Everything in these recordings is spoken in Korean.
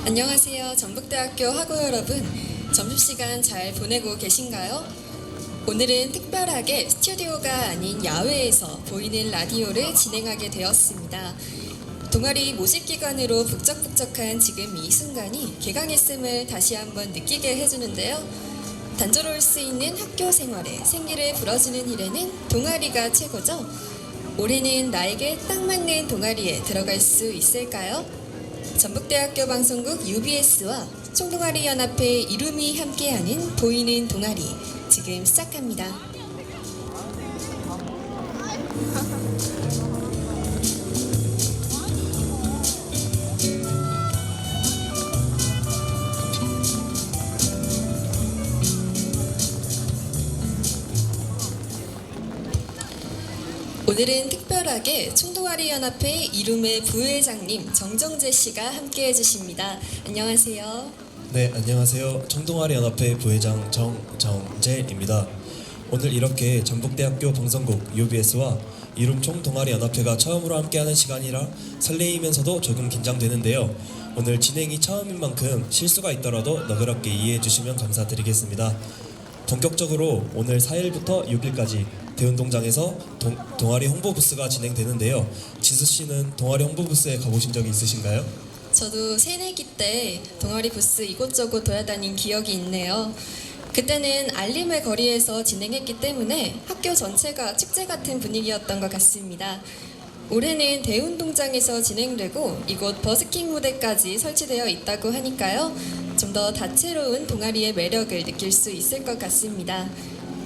안녕하세요. 전북대학교 학우 여러분. 점심시간 잘 보내고 계신가요? 오늘은 특별하게 스튜디오가 아닌 야외에서 보이는 라디오를 진행하게 되었습니다. 동아리 모집 기간으로 북적북적한 지금 이 순간이 개강했음을 다시 한번 느끼게 해주는데요. 단조로울 수 있는 학교 생활에 생기를 불어주는 일에는 동아리가 최고죠. 올해는 나에게 딱 맞는 동아리에 들어갈 수 있을까요? 전북대학교 방송국 UBS와 총동아리 연합회 이룸이 함께하는 보이는 동아리 지금 시작합니다. 오늘은 특별하게 총동아리 연합회 이룸의 부회장님 정정재 씨가 함께 해주십니다. 안녕하세요. 네, 안녕하세요. 총동아리 연합회 부회장 정정재입니다. 오늘 이렇게 전북대학교 방송국 UBS와 이룸 총동아리 연합회가 처음으로 함께하는 시간이라 설레이면서도 조금 긴장되는데요. 오늘 진행이 처음인 만큼 실수가 있더라도 너그럽게 이해해 주시면 감사드리겠습니다. 본격적으로 오늘 4일부터 6일까지 대운동장에서 동아리 홍보 부스가 진행되는데요. 지수 씨는 동아리 홍보 부스에 가보신 적이 있으신가요? 저도 새내기 때 동아리 부스 이곳저곳 돌아다닌 기억이 있네요. 그때는 알림의 거리에서 진행했기 때문에 학교 전체가 축제 같은 분위기였던 것 같습니다. 올해는 대운동장에서 진행되고 이곳 버스킹 무대까지 설치되어 있다고 하니까요. 좀 더 다채로운 동아리의 매력을 느낄 수 있을 것 같습니다.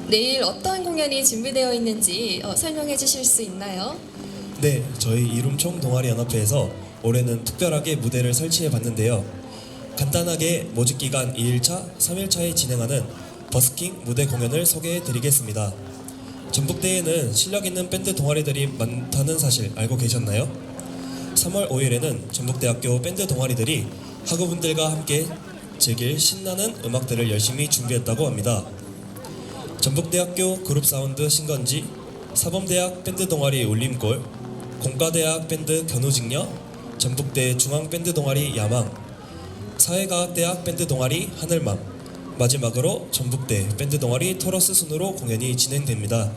내일 어떤 공연이 준비되어 있는지 설명해 주실 수 있나요? 네, 저희 이룸 총동아리 연합회에서 올해는 특별하게 무대를 설치해 봤는데요. 간단하게 모집기간 2일차, 3일차에 진행하는 버스킹 무대 공연을 소개해 드리겠습니다. 전북대에는 실력 있는 밴드 동아리들이 많다는 사실 알고 계셨나요? 3월 5일에는 전북대학교 밴드 동아리들이 학우분들과 함께 즐길 신나는 음악들을 열심히 준비했다고 합니다. 전북대학교 그룹사운드 신건지, 사범대학 밴드 동아리 울림골, 공과대학 밴드 견우직녀, 전북대 중앙밴드 동아리 야망, 사회과학대학 밴드 동아리 하늘맘, 마지막으로 전북대 밴드 동아리 토러스 순으로 공연이 진행됩니다.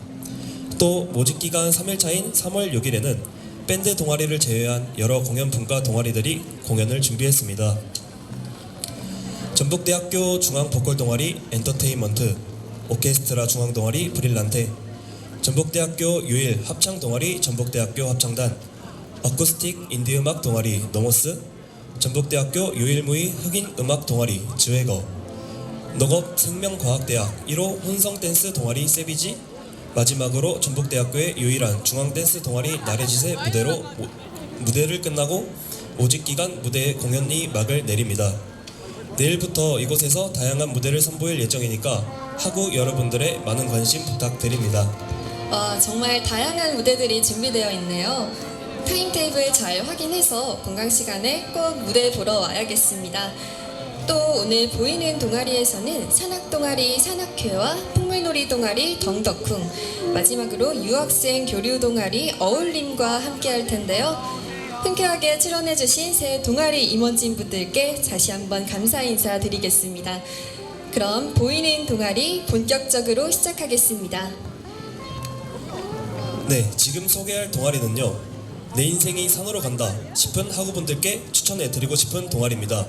또 모집기간 3일차인 3월 6일에는 밴드 동아리를 제외한 여러 공연분과 동아리들이 공연을 준비했습니다. 전북대학교 중앙보컬 동아리 엔터테인먼트, 오케스트라 중앙동아리 브릴란테, 전북대학교 유일 합창 동아리 전북대학교 합창단, 어쿠스틱 인디음악 동아리 노모스, 전북대학교 유일무이 흑인음악 동아리 즈웨거, 농업생명과학대학 1호 혼성댄스 동아리 세비지, 마지막으로 전북대학교의 유일한 중앙댄스 동아리 나레짓의 무대를 끝나고 모집기간 무대 공연이 막을 내립니다. 내일부터 이곳에서 다양한 무대를 선보일 예정이니까 학우 여러분들의 많은 관심 부탁드립니다. 정말 다양한 무대들이 준비되어 있네요. 타임테이블 잘 확인해서 공강 시간에 꼭 무대 보러 와야겠습니다. 또 오늘 보이는 동아리에서는 산악동아리 산악회와 풍물놀이 동아리 덩덕쿵, 마지막으로 유학생 교류 동아리 어울림과 함께 할 텐데요. 흔쾌하게 출연해주신 새 동아리 임원진 분들께 다시 한번 감사 인사드리겠습니다. 그럼 보이는 동아리 본격적으로 시작하겠습니다. 네, 지금 소개할 동아리는요, 내 인생이 산으로 간다 싶은 학우분들께 추천해드리고 싶은 동아리입니다.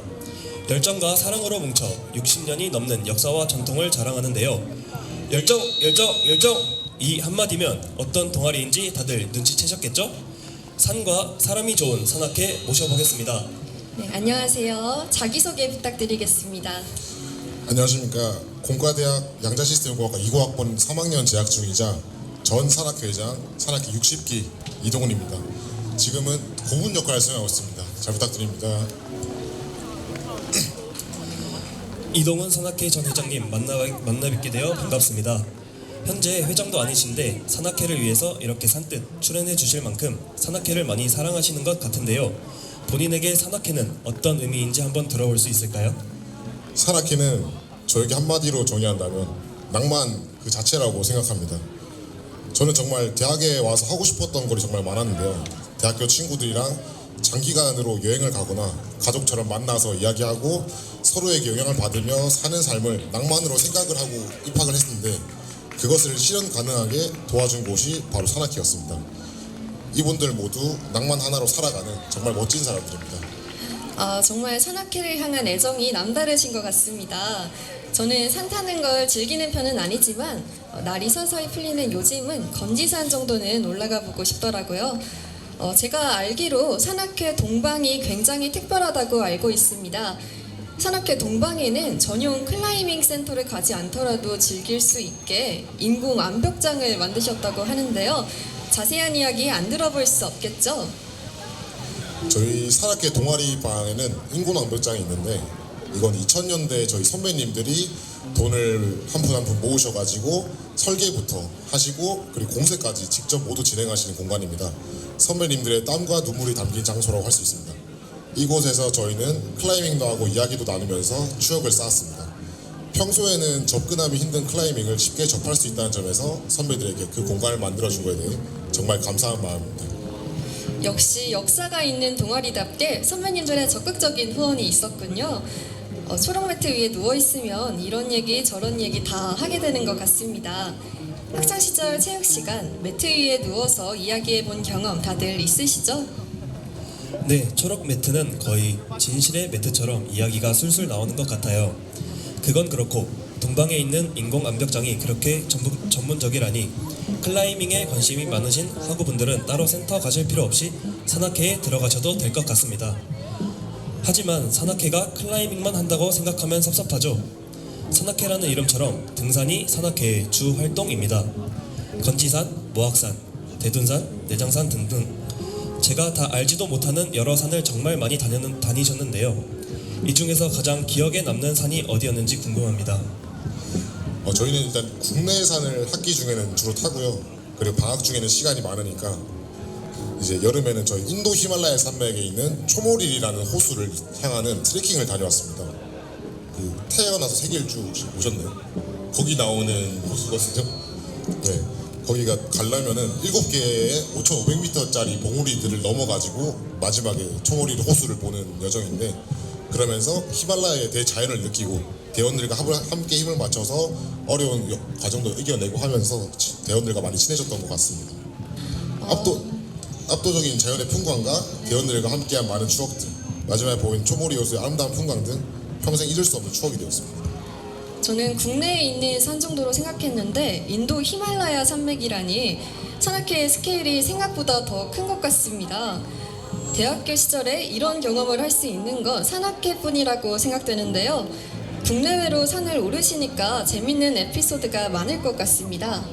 열정과 사랑으로 뭉쳐 60년이 넘는 역사와 전통을 자랑하는데요. 열정, 열정, 열정! 이 한마디면 어떤 동아리인지 다들 눈치채셨겠죠? 산과 사람이 좋은 산악회 모셔보겠습니다. 네, 안녕하세요. 자기소개 부탁드리겠습니다. 안녕하십니까. 공과대학 양자시스템공학과 2고학번 3학년 재학 중이자 전 산악회장 산악회 60기 이동훈입니다. 지금은 고문 역할을 수행하고 있습니다. 잘 부탁드립니다. 이동훈 산악회 전 회장님 만나 뵙게 되어 반갑습니다. 현재 회장도 아니신데 산악회를 위해서 이렇게 산뜻 출연해 주실 만큼 산악회를 많이 사랑하시는 것 같은데요. 본인에게 산악회는 어떤 의미인지 한번 들어볼 수 있을까요? 산악회는 저에게 한마디로 정의한다면 낭만 그 자체라고 생각합니다. 저는 정말 대학에 와서 하고 싶었던 거리 정말 많았는데요. 대학교 친구들이랑 장기간으로 여행을 가거나 가족처럼 만나서 이야기하고 서로에게 영향을 받으며 사는 삶을 낭만으로 생각을 하고 입학을 했는데 그것을 실현 가능하게 도와준 곳이 바로 산악회였습니다. 이분들 모두 낭만 하나로 살아가는 정말 멋진 사람들입니다. 정말 산악회를 향한 애정이 남다르신 것 같습니다. 저는 산 타는 걸 즐기는 편은 아니지만 날이 서서히 풀리는 요즘은 건지산 정도는 올라가 보고 싶더라고요. 제가 알기로 산악회 동방이 굉장히 특별하다고 알고 있습니다. 산악회 동방에는 전용 클라이밍 센터를 가지 않더라도 즐길 수 있게 인공 암벽장을 만드셨다고 하는데요. 자세한 이야기 안 들어볼 수 없겠죠? 저희 산악회 동아리 방에는 인공 암벽장이 있는데 이건 2000년대 저희 선배님들이 돈을 한 푼 한 푼 모으셔가지고 설계부터 하시고 그리고 공세까지 직접 모두 진행하시는 공간입니다. 선배님들의 땀과 눈물이 담긴 장소라고 할 수 있습니다. 이곳에서 저희는 클라이밍도 하고 이야기도 나누면서 추억을 쌓았습니다. 평소에는 접근하기 힘든 클라이밍을 쉽게 접할 수 있다는 점에서 선배들에게 그 공간을 만들어준 것에 대해 정말 감사한 마음입니다. 역시 역사가 있는 동아리답게 선배님들의 적극적인 후원이 있었군요. 초록 매트 위에 누워있으면 이런 얘기 저런 얘기 다 하게 되는 것 같습니다. 학창시절 체육시간 매트 위에 누워서 이야기해본 경험 다들 있으시죠? 네, 초록 매트는 거의 진실의 매트처럼 이야기가 술술 나오는 것 같아요. 그건 그렇고 동방에 있는 인공 암벽장이 그렇게 전문적이라니 클라이밍에 관심이 많으신 학우분들은 따로 센터 가실 필요 없이 산악회에 들어가셔도 될 것 같습니다. 하지만 산악회가 클라이밍만 한다고 생각하면 섭섭하죠. 산악회라는 이름처럼 등산이 산악회의 주 활동입니다. 건지산, 모악산, 대둔산, 내장산 등등 제가 다 알지도 못하는 여러 산을 정말 많이 다니셨는데요. 이 중에서 가장 기억에 남는 산이 어디였는지 궁금합니다. 저희는 일단 국내 산을 학기 중에는 주로 타고요. 그리고 방학 중에는 시간이 많으니까 이제 여름에는 저희 인도 히말라야 산맥에 있는 초모릴이라는 호수를 향하는 트레킹을 다녀왔습니다. 그 태어나서 세계일주 혹시 보셨나요? 거기 나오는 호수거든요. 네, 거기가 가려면은 7개의 5,500m짜리 봉우리들을 넘어가지고 마지막에 초모릴 호수를 보는 여정인데 그러면서 히말라야의 대자연을 느끼고 대원들과 함께 힘을 맞춰서 어려운 과정도 이겨내고 하면서 대원들과 많이 친해졌던 것 같습니다. 압도적인 자연의 풍광과 대원들과 함께한 많은 추억들, 마지막에 보인 초모리 호수의 아름다운 풍광 등 평생 잊을 수 없는 추억이 되었습니다. 저는 국내에 있는 산 정도로 생각했는데 인도 히말라야 산맥이라니 산악회의 스케일이 생각보다 더 큰 것 같습니다. 대학교 시절에 이런 경험을 할 수 있는 건 산악회뿐이라고 생각되는데요. 국내외로 산을 오르시니까 재밌는 에피소드가 많을 것 같습니다.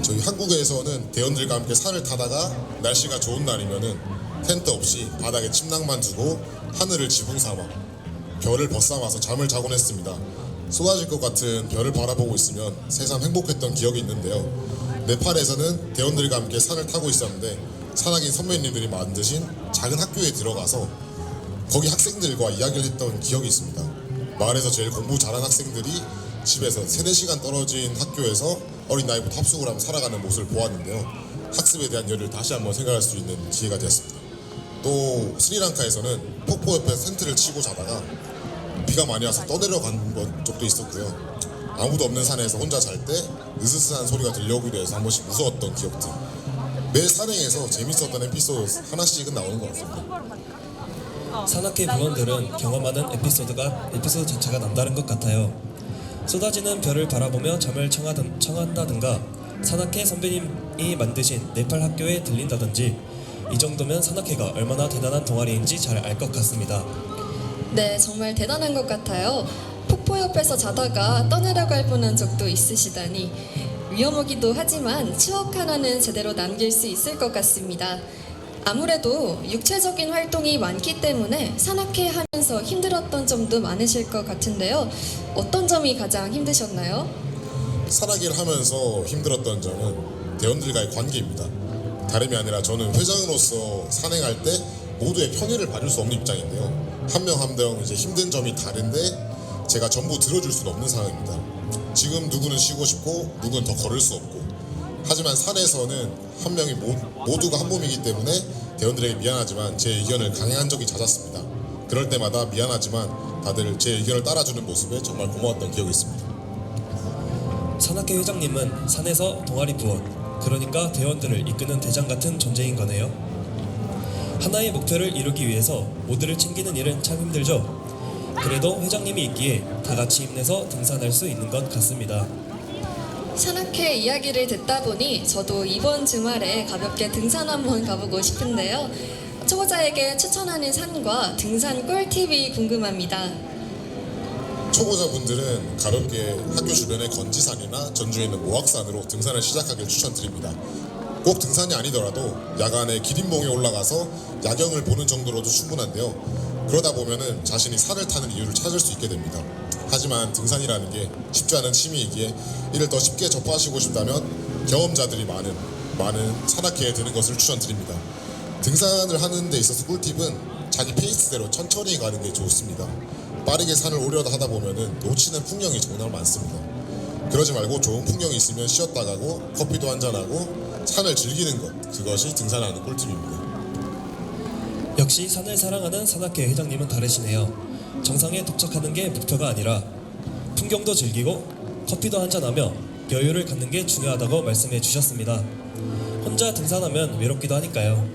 저희 한국에서는 대원들과 함께 산을 타다가 날씨가 좋은 날이면은 텐트 없이 바닥에 침낭만 두고 하늘을 지붕 삼아 별을 벗삼아서 잠을 자곤 했습니다. 쏟아질 것 같은 별을 바라보고 있으면 새삼 행복했던 기억이 있는데요. 네팔에서는 대원들과 함께 산을 타고 있었는데 산악인 선배님들이 만드신 작은 학교에 들어가서 거기 학생들과 이야기를 했던 기억이 있습니다. 마을에서 제일 공부 잘하는 학생들이 집에서 3-4시간 떨어진 학교에서 어린 나이부터 합숙을 하며 살아가는 모습을 보았는데요. 학습에 대한 열을 다시 한번 생각할 수 있는 기회가 되었습니다. 또 스리랑카에서는 폭포 옆에 텐트를 치고 자다가 비가 많이 와서 떠내려간 적도 있었고요. 아무도 없는 산에서 혼자 잘 때 으스스한 소리가 들려오기도 해서 한 번씩 무서웠던 기억들. 매 산행에서 재밌었던 에피소드 하나씩은 나오는 것 같습니다. 산악회 부원들은 경험하는 에피소드 자체가 남다른 것 같아요. 쏟아지는 별을 바라보며 잠을 청한다든가 산악회 선배님이 만드신 네팔 학교에 들린다든지 이 정도면 산악회가 얼마나 대단한 동아리인지 잘 알 것 같습니다. 네, 정말 대단한 것 같아요. 폭포 옆에서 자다가 떠내려갈 뻔한 적도 있으시다니 위험하기도 하지만 추억 하나는 제대로 남길 수 있을 것 같습니다. 아무래도 육체적인 활동이 많기 때문에 산악회 하면서 힘들었던 점도 많으실 것 같은데요. 어떤 점이 가장 힘드셨나요? 산악회를 하면서 힘들었던 점은 대원들과의 관계입니다. 다름이 아니라 저는 회장으로서 산행할 때 모두의 편의를 봐줄 수 없는 입장인데요. 한 명 한 명 이제 힘든 점이 다른데 제가 전부 들어줄 수는 없는 상황입니다. 지금 누구는 쉬고 싶고 누구는 더 걸을 수 없고 하지만 산에서는 한 명이 모두가 한 몸이기 때문에 대원들에게 미안하지만 제 의견을 강행한 적이 잦았습니다. 그럴 때마다 미안하지만 다들 제 의견을 따라주는 모습에 정말 고마웠던 기억이 있습니다. 산악회 회장님은 산에서 동아리 부원, 그러니까 대원들을 이끄는 대장 같은 존재인 거네요. 하나의 목표를 이루기 위해서 모두를 챙기는 일은 참 힘들죠. 그래도 회장님이 있기에 다 같이 힘내서 등산할 수 있는 것 같습니다. 산악회 이야기를 듣다 보니 저도 이번 주말에 가볍게 등산 한번 가보고 싶은데요. 초보자에게 추천하는 산과 등산 꿀팁이 궁금합니다. 초보자분들은 가볍게 학교 주변의 건지산이나 전주에 있는 모악산으로 등산을 시작하길 추천드립니다. 꼭 등산이 아니더라도 야간에 기린봉에 올라가서 야경을 보는 정도로도 충분한데요. 그러다 보면은 자신이 산을 타는 이유를 찾을 수 있게 됩니다. 하지만 등산이라는 게 쉽지 않은 취미이기에 이를 더 쉽게 접하시고 싶다면 경험자들이 많은 산악회에 드는 것을 추천드립니다. 등산을 하는 데 있어서 꿀팁은 자기 페이스대로 천천히 가는 게 좋습니다. 빠르게 산을 오려다 하다 보면은 놓치는 풍경이 정말 많습니다. 그러지 말고 좋은 풍경이 있으면 쉬었다 가고 커피도 한잔하고 산을 즐기는 것, 그것이 등산하는 꿀팁입니다. 역시 산을 사랑하는 산악회 회장님은 다르시네요. 정상에 도착하는 게 목표가 아니라 풍경도 즐기고 커피도 한잔하며 여유를 갖는 게 중요하다고 말씀해 주셨습니다. 혼자 등산하면 외롭기도 하니까요.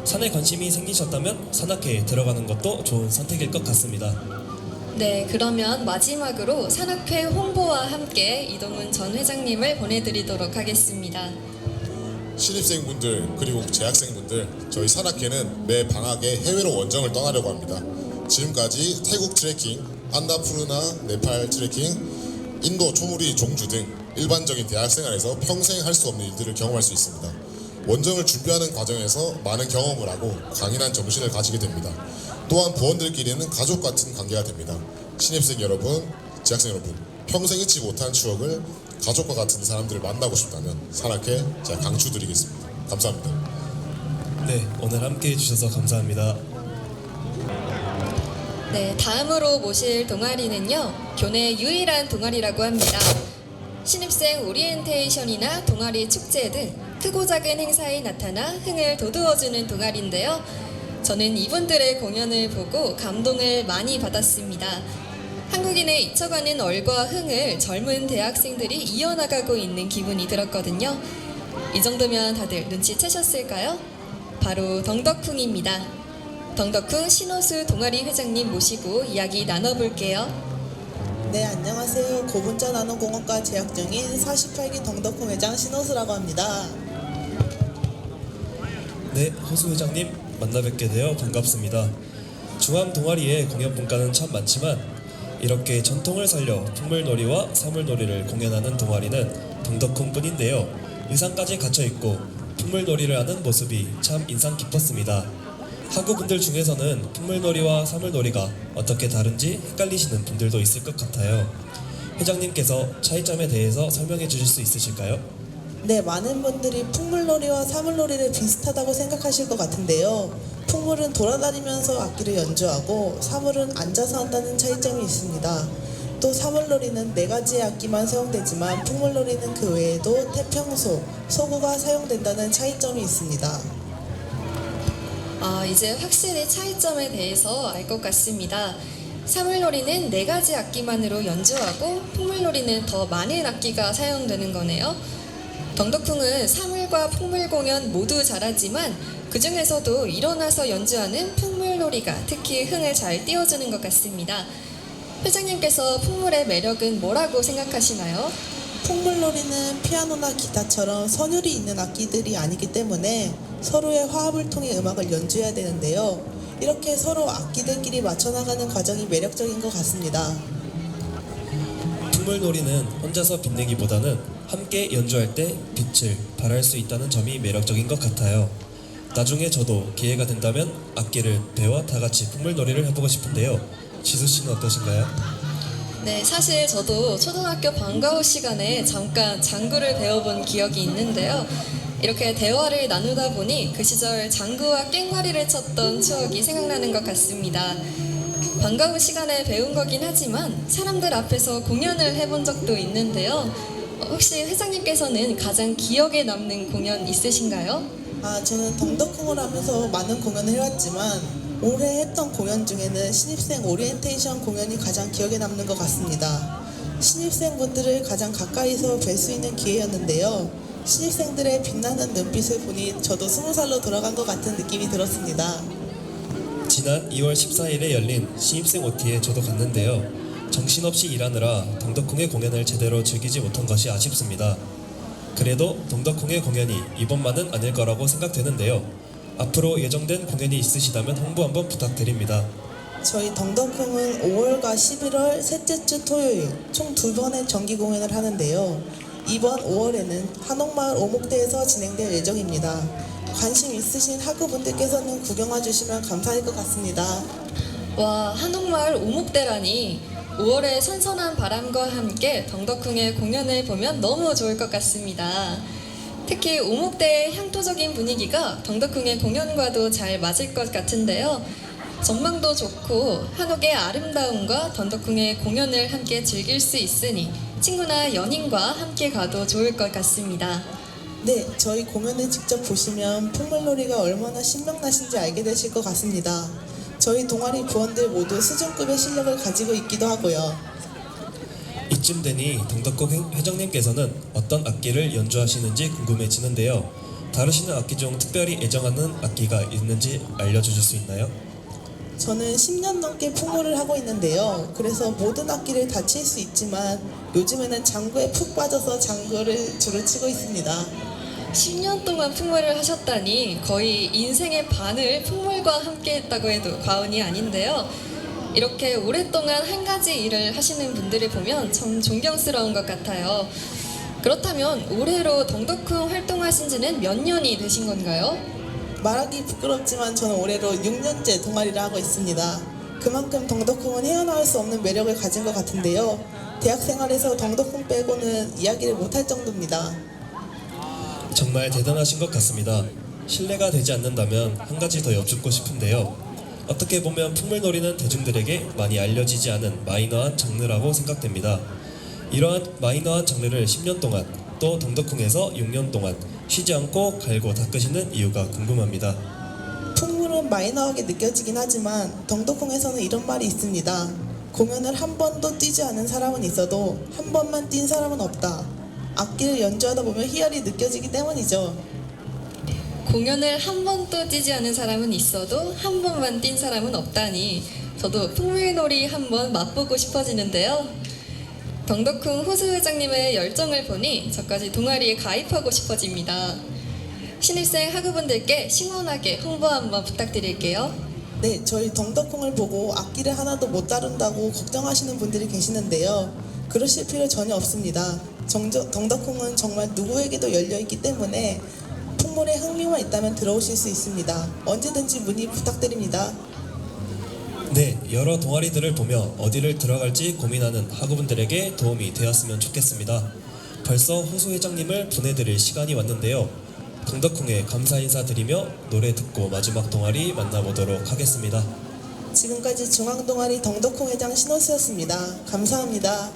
산에 관심이 생기셨다면 산악회에 들어가는 것도 좋은 선택일 것 같습니다. 네, 그러면 마지막으로 산악회 홍보와 함께 이동훈 전 회장님을 보내드리도록 하겠습니다. 신입생분들 그리고 재학생분들, 저희 산악회는 매 방학에 해외로 원정을 떠나려고 합니다. 지금까지 태국 트레킹, 안다푸르나 네팔 트레킹, 인도 초무리 종주 등 일반적인 대학생활에서 평생 할 수 없는 일들을 경험할 수 있습니다. 원정을 준비하는 과정에서 많은 경험을 하고 강인한 정신을 가지게 됩니다. 또한 부원들끼리는 가족 같은 관계가 됩니다. 신입생 여러분, 재학생 여러분, 평생 잊지 못한 추억을 가족과 같은 사람들을 만나고 싶다면 산악회 제가 강추드리겠습니다. 감사합니다. 네, 오늘 함께 해주셔서 감사합니다. 네, 다음으로 모실 동아리는요, 교내 유일한 동아리라고 합니다. 신입생 오리엔테이션이나 동아리 축제 등 크고 작은 행사에 나타나 흥을 돋우어주는 동아리인데요. 저는 이분들의 공연을 보고 감동을 많이 받았습니다. 한국인의 잊혀가는 얼과 흥을 젊은 대학생들이 이어나가고 있는 기분이 들었거든요. 이 정도면 다들 눈치채셨을까요? 바로 덩덕쿵입니다. 덩덕쿵 신호수 동아리 회장님 모시고 이야기 나눠볼게요. 네, 안녕하세요. 고분자 나노공학과 재학 중인 48기 덩덕쿵 회장 신호수라고 합니다. 네, 호수 회장님 만나 뵙게 되어 반갑습니다. 중앙 동아리의 공연 분과는 참 많지만 이렇게 전통을 살려 풍물놀이와 사물놀이를 공연하는 동아리는 덩덕쿵뿐인데요. 의상까지 갖춰입고 풍물놀이를 하는 모습이 참 인상 깊었습니다. 학우분들 중에서는 풍물놀이와 사물놀이가 어떻게 다른지 헷갈리시는 분들도 있을 것 같아요. 회장님께서 차이점에 대해서 설명해 주실 수 있으실까요? 네, 많은 분들이 풍물놀이와 사물놀이를 비슷하다고 생각하실 것 같은데요. 풍물은 돌아다니면서 악기를 연주하고 사물은 앉아서 한다는 차이점이 있습니다. 또 사물놀이는 4가지의 악기만 사용되지만 풍물놀이는 그 외에도 태평소, 소구가 사용된다는 차이점이 있습니다. 이제 확실히 차이점에 대해서 알 것 같습니다. 사물놀이는 4가지 악기만으로 연주하고 풍물놀이는 더 많은 악기가 사용되는 거네요. 덩덕쿵은 사물과 풍물 공연 모두 잘하지만 그 중에서도 일어나서 연주하는 풍물놀이가 특히 흥을 잘 띄워주는 것 같습니다. 회장님께서 풍물의 매력은 뭐라고 생각하시나요? 풍물놀이는 피아노나 기타처럼 선율이 있는 악기들이 아니기 때문에 서로의 화합을 통해 음악을 연주해야 되는데요. 이렇게 서로 악기들끼리 맞춰나가는 과정이 매력적인 것 같습니다. 풍물놀이는 혼자서 빛내기보다는 함께 연주할 때 빛을 발할 수 있다는 점이 매력적인 것 같아요. 나중에 저도 기회가 된다면 악기를 배워 다 같이 풍물놀이를 해보고 싶은데요. 지수 씨는 어떠신가요? 네, 사실 저도 초등학교 방과 후 시간에 잠깐 장구를 배워본 기억이 있는데요. 이렇게 대화를 나누다 보니 그 시절 장구와 깽가리를 쳤던 추억이 생각나는 것 같습니다. 방과 후 시간에 배운 거긴 하지만 사람들 앞에서 공연을 해본 적도 있는데요. 혹시 회장님께서는 가장 기억에 남는 공연 있으신가요? 저는 덩덕콩을 하면서 많은 공연을 해왔지만 올해 했던 공연 중에는 신입생 오리엔테이션 공연이 가장 기억에 남는 것 같습니다. 신입생분들을 가장 가까이서 뵐 수 있는 기회였는데요. 신입생들의 빛나는 눈빛을 보니 저도 20살로 돌아간 것 같은 느낌이 들었습니다. 지난 2월 14일에 열린 신입생 OT에 저도 갔는데요. 정신없이 일하느라 덩덕콩의 공연을 제대로 즐기지 못한 것이 아쉽습니다. 그래도 덩덕콩의 공연이 이번만은 아닐 거라고 생각되는데요. 앞으로 예정된 공연이 있으시다면 홍보 한번 부탁드립니다. 저희 덩덕콩은 5월과 11월 셋째 주 토요일 총 2번의 정기 공연을 하는데요. 이번 5월에는 한옥마을 오목대에서 진행될 예정입니다. 관심 있으신 학우분들께서는 구경와 주시면 감사할 것 같습니다. 와, 한옥마을 오목대라니. 5월의 선선한 바람과 함께 덩덕콩의 공연을 보면 너무 좋을 것 같습니다. 특히 오목대의 향토적인 분위기가 덩덕콩의 공연과도 잘 맞을 것 같은데요. 전망도 좋고 한옥의 아름다움과 덩덕콩의 공연을 함께 즐길 수 있으니 친구나 연인과 함께 가도 좋을 것 같습니다. 네, 저희 공연을 직접 보시면 풍물놀이가 얼마나 신명나신지 알게 되실 것 같습니다. 저희 동아리 부원들 모두 수준급의 실력을 가지고 있기도 하고요. 이쯤 되니 덩덕콩 회장님께서는 어떤 악기를 연주하시는지 궁금해지는데요. 다루시는 악기 중 특별히 애정하는 악기가 있는지 알려주실 수 있나요? 저는 10년 넘게 풍물을 하고 있는데요. 그래서 모든 악기를 다 칠 수 있지만 요즘에는 장구에 푹 빠져서 장구를 주로 치고 있습니다. 10년 동안 풍물을 하셨다니 거의 인생의 반을 풍물과 함께 했다고 해도 과언이 아닌데요. 이렇게 오랫동안 한 가지 일을 하시는 분들을 보면 참 존경스러운 것 같아요. 그렇다면 올해로 덩덕콩 활동하신 지는 몇 년이 되신 건가요? 말하기 부끄럽지만 저는 올해로 6년째 동아리를 하고 있습니다. 그만큼 덩덕콩은 헤어나올 수 없는 매력을 가진 것 같은데요. 대학 생활에서 덩덕콩 빼고는 이야기를 못할 정도입니다. 정말 대단하신 것 같습니다. 실례가 되지 않는다면 한 가지 더 여쭙고 싶은데요. 어떻게 보면 풍물놀이는 대중들에게 많이 알려지지 않은 마이너한 장르라고 생각됩니다. 이러한 마이너한 장르를 10년 동안 또 덩덕콩에서 6년 동안 쉬지 않고 갈고 닦으시는 이유가 궁금합니다. 풍물은 마이너하게 느껴지긴 하지만 덩덕콩에서는 이런 말이 있습니다. 공연을 한 번도 뛰지 않은 사람은 있어도 한 번만 뛴 사람은 없다. 악기를 연주하다 보면 희열이 느껴지기 때문이죠. 공연을 한 번도 뛰지 않은 사람은 있어도 한 번만 뛴 사람은 없다니 저도 풍물놀이 한번 맛보고 싶어지는데요. 덩덕콩 호수 회장님의 열정을 보니 저까지 동아리에 가입하고 싶어집니다. 신입생 학우분들께 시원하게 홍보 한번 부탁드릴게요. 네, 저희 덩덕콩을 보고 악기를 하나도 못 다룬다고 걱정하시는 분들이 계시는데요. 그러실 필요 전혀 없습니다. 덩덕콩은 정말 누구에게도 열려있기 때문에 풍물에 흥미만 있다면 들어오실 수 있습니다. 언제든지 문의 부탁드립니다. 네, 여러 동아리들을 보며 어디를 들어갈지 고민하는 학우분들에게 도움이 되었으면 좋겠습니다. 벌써 호수 회장님을 보내드릴 시간이 왔는데요. 덩덕콩에 감사 인사드리며 노래 듣고 마지막 동아리 만나보도록 하겠습니다. 지금까지 중앙동아리 덩덕콩 회장 신호수였습니다. 감사합니다.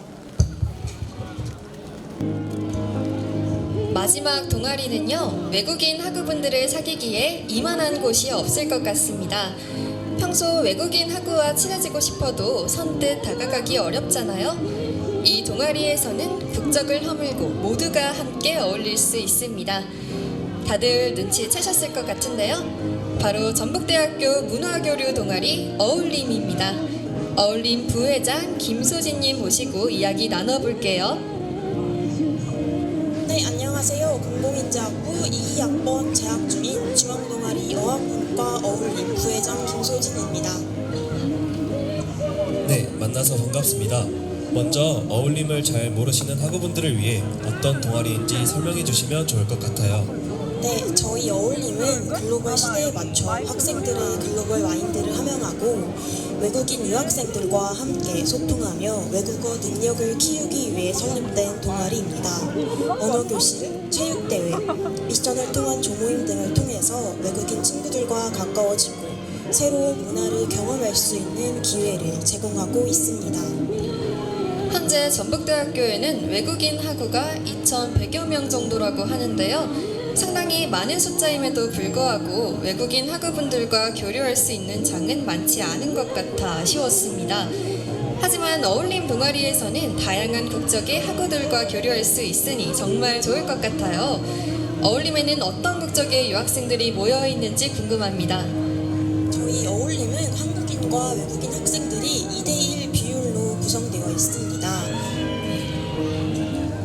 마지막 동아리는요, 외국인 학우분들을 사귀기에 이만한 곳이 없을 것 같습니다. 평소 외국인 학우와 친해지고 싶어도 선뜻 다가가기 어렵잖아요. 이 동아리에서는 국적을 허물고 모두가 함께 어울릴 수 있습니다. 다들 눈치채셨을 것 같은데요. 바로 전북대학교 문화교류 동아리 어울림입니다. 어울림 부회장 김소진님 모시고 이야기 나눠볼게요. 네, 안녕하세요. 공공인재학부 22학번 재학 중인 중앙동아리 어학문과 어울림 부회장 김소진입니다. 네, 만나서 반갑습니다. 먼저 어울림을 잘 모르시는 학우분들을 위해 어떤 동아리인지 설명해 주시면 좋을 것 같아요. 네, 저희 어울림은 글로벌 시대에 맞춰 학생들의 글로벌 마인드를 함양하고 외국인 유학생들과 함께 소통하며 외국어 능력을 키우기 위해 설립된 동아리입니다. 언어교실, 체육대회, 미션을 통한 조모임 등을 통해서 외국인 친구들과 가까워지고 새로운 문화를 경험할 수 있는 기회를 제공하고 있습니다. 현재 전북대학교에는 외국인 학우가 2,100여 명 정도라고 하는데요. 상당히 많은 숫자임에도 불구하고 외국인 학우분들과 교류할 수 있는 장은 많지 않은 것 같아 아쉬웠습니다. 하지만 어울림 동아리에서는 다양한 국적의 학우들과 교류할 수 있으니 정말 좋을 것 같아요. 어울림에는 어떤 국적의 유학생들이 모여 있는지 궁금합니다. 저희 어울림은 한국인과 외국인 학생들이 2대1 비율로 구성되어 있습니다.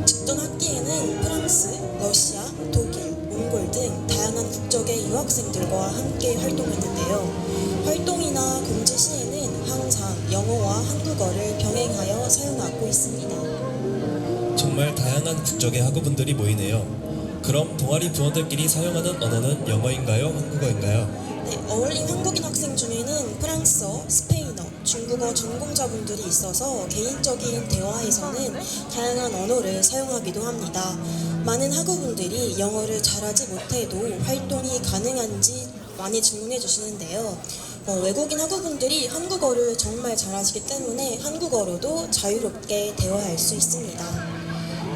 직전 학기에는 프랑스, 러시아, 독일, 몽골 등 다양한 국적의 유학생들과 함께 활동했는데요. 활동이나 공지 시에는 항상 영어와 한국어를 병행하여 사용하고 있습니다. 정말 다양한 국적의 학우분들이 모이네요. 그럼 동아리 부원들끼리 사용하는 언어는 영어인가요? 한국어인가요? 네, 어울림 한국인 학생 중에는 프랑스어, 스페인어, 중국어 전공자분들이 있어서 개인적인 대화에서는 다양한 언어를 사용하기도 합니다. 많은 학우분들이 영어를 잘하지 못해도 활동이 가능한지 많이 질문해 주시는데요. 외국인 학우분들이 한국어를 정말 잘하시기 때문에 한국어로도 자유롭게 대화할 수 있습니다.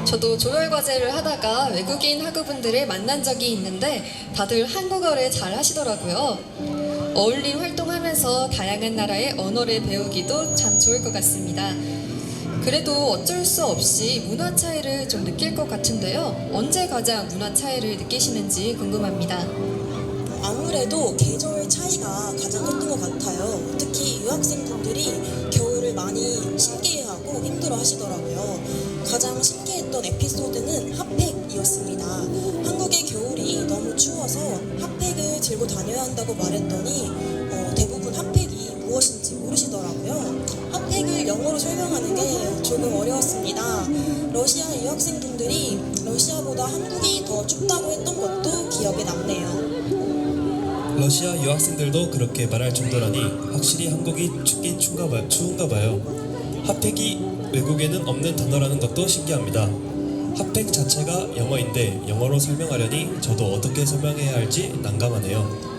저도 조별 과제를 하다가 외국인 학우분들을 만난 적이 있는데 다들 한국어를 잘 하시더라고요. 어울림 활동하면서 다양한 나라의 언어를 배우기도 참 좋을 것 같습니다. 그래도 어쩔 수 없이 문화 차이를 좀 느낄 것 같은데요. 언제 가장 문화 차이를 느끼시는지 궁금합니다. 아무래도 계절 차이가 가장 컸던 것 같아요. 특히 유학생분들이 겨울을 많이 신기해하고 힘들어 하시더라고요. 가장 신기했던 에피소드는 핫팩이었습니다. 한국의 겨울이 너무 추워서 핫팩을 들고 다녀야 한다고 말했더니 대부분 핫팩이 무엇인지 모르시더라고요. 핫팩을 영어로 설명하는 게 조금 어려웠습니다. 러시아 유학생분들이 러시아보다 한국이 더 춥다고 했던 것도 기억에 남네요. 러시아 유학생들도 그렇게 말할 정도라니 확실히 한국이 춥긴 추운가 봐요. 핫팩이 외국에는 없는 단어라는 것도 신기합니다. 핫팩 자체가 영어인데 영어로 설명하려니 저도 어떻게 설명해야 할지 난감하네요.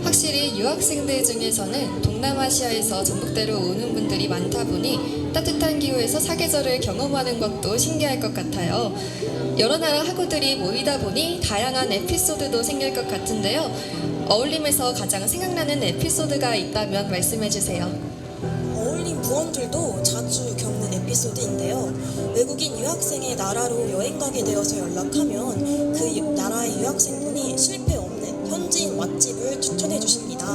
확실히 유학생들 중에서는 동남아시아에서 전북대로 오는 분들이 많다 보니 따뜻한 기후에서 사계절을 경험하는 것도 신기할 것 같아요. 여러 나라 학우들이 모이다 보니 다양한 에피소드도 생길 것 같은데요. 어울림에서 가장 생각나는 에피소드가 있다면 말씀해 주세요. 어울림 부원들도 자주 겪는 에피소드인데요. 외국인 유학생의 나라로 여행 가게 되어서 연락하면 그 나라의 유학생분이 실패 없는 현지인 맛집을 추천해 주십니다.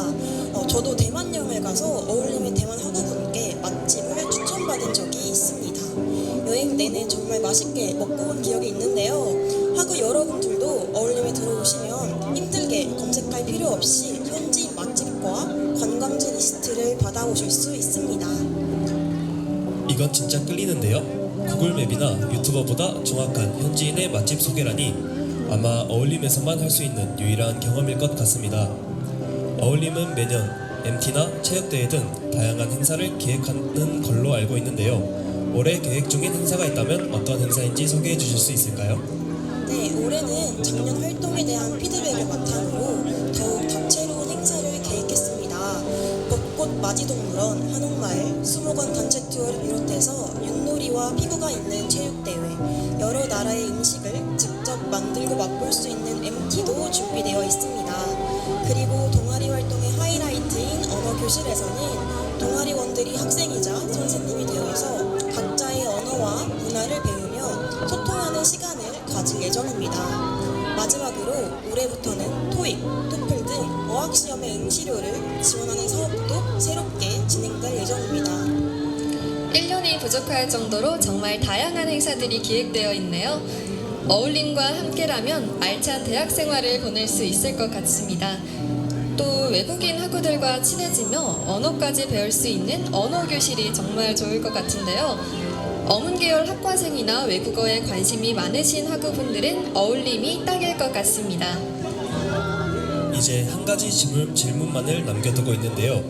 저도 대만 여행을 가서 어울림의 대만 학우분께 맛집을 추천받은 적이 있습니다. 여행 내내 정말 맛있게 먹고 온 기억이 있는데요. 학우 여러분들도 어울림에 들어오시면 힘들게 검색할 필요 없이 현지인 맛집과 관광지 리스트를 받아오실 수 있습니다. 이건 진짜 끌리는데요. 구글맵이나 유튜버보다 정확한 현지인의 맛집 소개라니 아마 어울림에서만 할 수 있는 유일한 경험일 것 같습니다. 어울림은 매년 MT나 체육대회 등 다양한 행사를 기획하는 걸로 알고 있는데요. 올해 계획 중인 행사가 있다면 어떤 행사인지 소개해 주실 수 있을까요? 네, 올해는 작년 활동에 대한 피드백을 바탕으로 더욱 다채로운 행사를 계획했습니다. 벚꽃 맞이동물원, 한옥마을, 수목원 단체 투어를 비롯해서 윷놀이와 피구가 있는 체육대회, 여러 나라의 음식을 직접 만들고 맛볼 수 있는 MT도 준비되어 있습니다. 그리고 동아리 활동의 하이라이트인 언어교실에서는 동아리원들이 학생이자 선생님이 되어서 각자의 언어와 문화를 배우며 소통하는 시간을 가질 예정입니다. 마지막으로 올해부터는 토익, 토플 등 어학시험의 응시료를 지원하는 사업도 새롭게 진행될 예정입니다. 1년이 부족할 정도로 정말 다양한 행사들이 기획되어 있네요. 어울림과 함께라면 알찬 대학 생활을 보낼 수 있을 것 같습니다. 또 외국인 학우들과 친해지며 언어까지 배울 수 있는 언어교실이 정말 좋을 것 같은데요. 어문계열 학과생이나 외국어에 관심이 많으신 학우분들은 어울림이 딱일 것 같습니다. 이제 한 가지 질문만을 남겨두고 있는데요.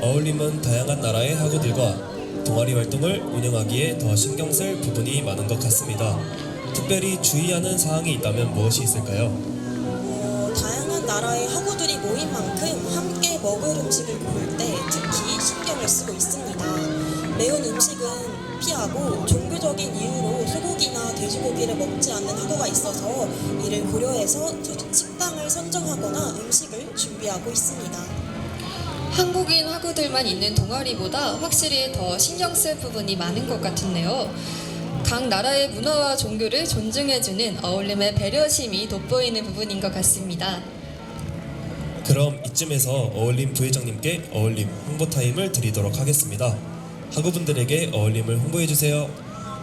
어울림은 다양한 나라의 학우들과 동아리 활동을 운영하기에 더 신경 쓸 부분이 많은 것 같습니다. 특별히 주의하는 사항이 있다면 무엇이 있을까요? 다양한 나라의 학우들이 모인 만큼 함께 먹을 음식을 고를 때 특히 신경을 쓰고 있습니다. 매운 음식은 피하고 종교적인 이유로 소고기나 돼지고기를 먹지 않는 학우가 있어서 이를 고려해서 식당을 선정하거나 음식을 준비하고 있습니다. 한국인 학우들만 있는 동아리보다 확실히 더 신경 쓸 부분이 많은 것 같은데요. 각 나라의 문화와 종교를 존중해주는 어울림의 배려심이 돋보이는 부분인 것 같습니다. 그럼 이쯤에서 어울림 부회장님께 어울림 홍보 타임을 드리도록 하겠습니다. 학우분들에게 어울림을 홍보해주세요.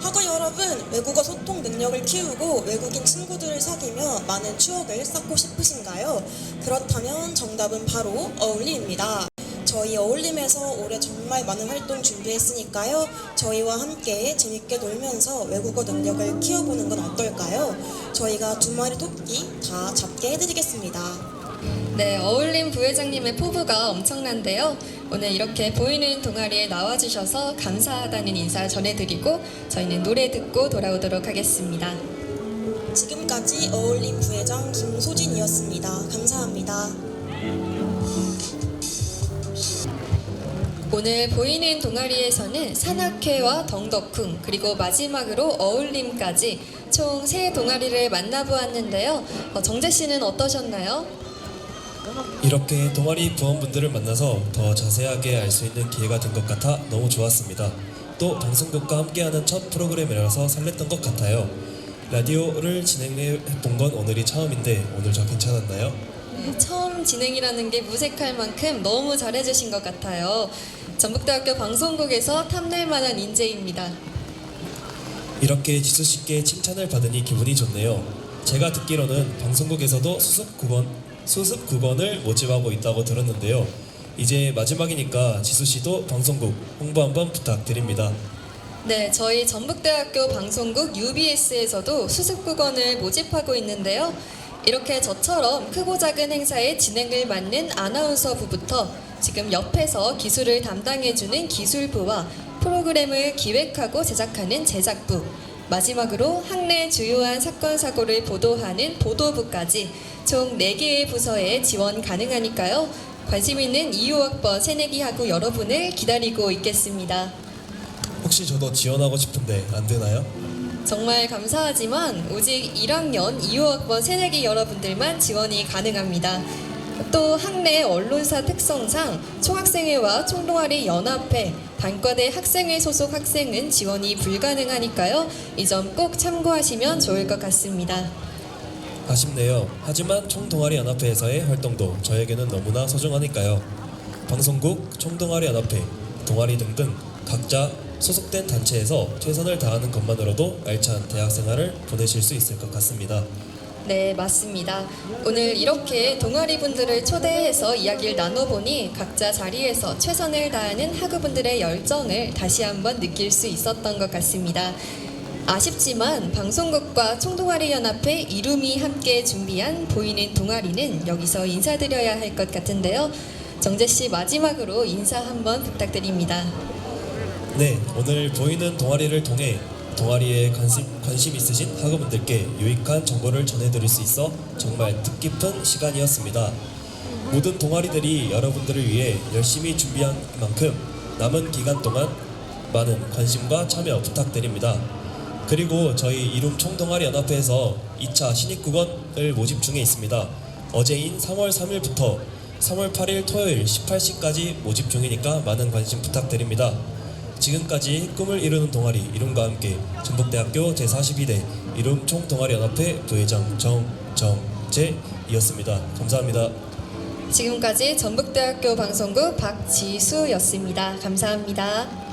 학우 여러분, 외국어 소통 능력을 키우고 외국인 친구들을 사귀며 많은 추억을 쌓고 싶으신가요? 그렇다면 정답은 바로 어울림입니다. 저희 어울림에서 올해 정말 많은 활동 준비했으니까요. 저희와 함께 재밌게 놀면서 외국어 능력을 키워보는 건 어떨까요? 저희가 2마리 토끼 다 잡게 해드리겠습니다. 네, 어울림 부회장님의 포부가 엄청난데요. 오늘 이렇게 보이는 동아리에 나와주셔서 감사하다는 인사 전해드리고 저희는 노래 듣고 돌아오도록 하겠습니다. 지금까지 어울림 부회장 김소진이었습니다. 감사합니다. 오늘 보이는 동아리에서는 산악회와 덩덕쿵 그리고 마지막으로 어울림까지 총 3동아리를 만나보았는데요. 정재 씨는 어떠셨나요? 이렇게 동아리 부원분들을 만나서 더 자세하게 알 수 있는 기회가 된 것 같아 너무 좋았습니다. 또 방송국과 함께하는 첫 프로그램이라서 설렜던 것 같아요. 라디오를 진행해 본 건 오늘이 처음인데 오늘 저 괜찮았나요? 네, 처음 진행이라는 게 무색할 만큼 너무 잘해주신 것 같아요. 전북대학교 방송국에서 탐낼 만한 인재입니다. 이렇게 지수 씨께 칭찬을 받으니 기분이 좋네요. 제가 듣기로는 방송국에서도 수습 국원을 모집하고 있다고 들었는데요. 이제 마지막이니까 지수 씨도 방송국 홍보 한번 부탁드립니다. 네, 저희 전북대학교 방송국 UBS에서도 수습국원을 모집하고 있는데요. 이렇게 저처럼 크고 작은 행사의 진행을 맡는 아나운서부부터 지금 옆에서 기술을 담당해주는 기술부와 프로그램을 기획하고 제작하는 제작부, 마지막으로 학내 주요한 사건 사고를 보도하는 보도부까지 총 4개의 부서에 지원 가능하니까요. 관심 있는 25학번 새내기 학우 여러분을 기다리고 있겠습니다. 혹시 저도 지원하고 싶은데 안 되나요? 정말 감사하지만 오직 1학년 25학번 새내기 여러분들만 지원이 가능합니다. 또 학내 언론사 특성상 총학생회와 총동아리 연합회, 단과대 학생회 소속 학생은 지원이 불가능하니까요. 이 점 꼭 참고하시면 좋을 것 같습니다. 아쉽네요. 하지만 총동아리 연합회에서의 활동도 저에게는 너무나 소중하니까요. 방송국, 총동아리 연합회, 동아리 등등 각자 소속된 단체에서 최선을 다하는 것만으로도 알찬 대학 생활을 보내실 수 있을 것 같습니다. 네, 맞습니다. 오늘 이렇게 동아리 분들을 초대해서 이야기를 나눠보니 각자 자리에서 최선을 다하는 학우분들의 열정을 다시 한번 느낄 수 있었던 것 같습니다. 아쉽지만 방송국과 총동아리 연합회 이룸이 함께 준비한 보이는 동아리는 여기서 인사드려야 할 것 같은데요. 정재 씨 마지막으로 인사 한번 부탁드립니다. 네, 오늘 보이는 동아리를 통해 동아리에 관심 있으신 학우분들께 유익한 정보를 전해드릴 수 있어 정말 뜻깊은 시간이었습니다. 모든 동아리들이 여러분들을 위해 열심히 준비한 만큼 남은 기간 동안 많은 관심과 참여 부탁드립니다. 그리고 저희 이룸 총동아리 연합회에서 2차 신입국원을 모집 중에 있습니다. 어제인 3월 3일부터 3월 8일 토요일 18시까지 모집 중이니까 많은 관심 부탁드립니다. 지금까지 꿈을 이루는 동아리 이룸과 함께 전북대학교 제42대 이룸 총동아리연합회 부회장 정정재이었습니다. 감사합니다. 지금까지 전북대학교 방송국 박지수였습니다. 감사합니다.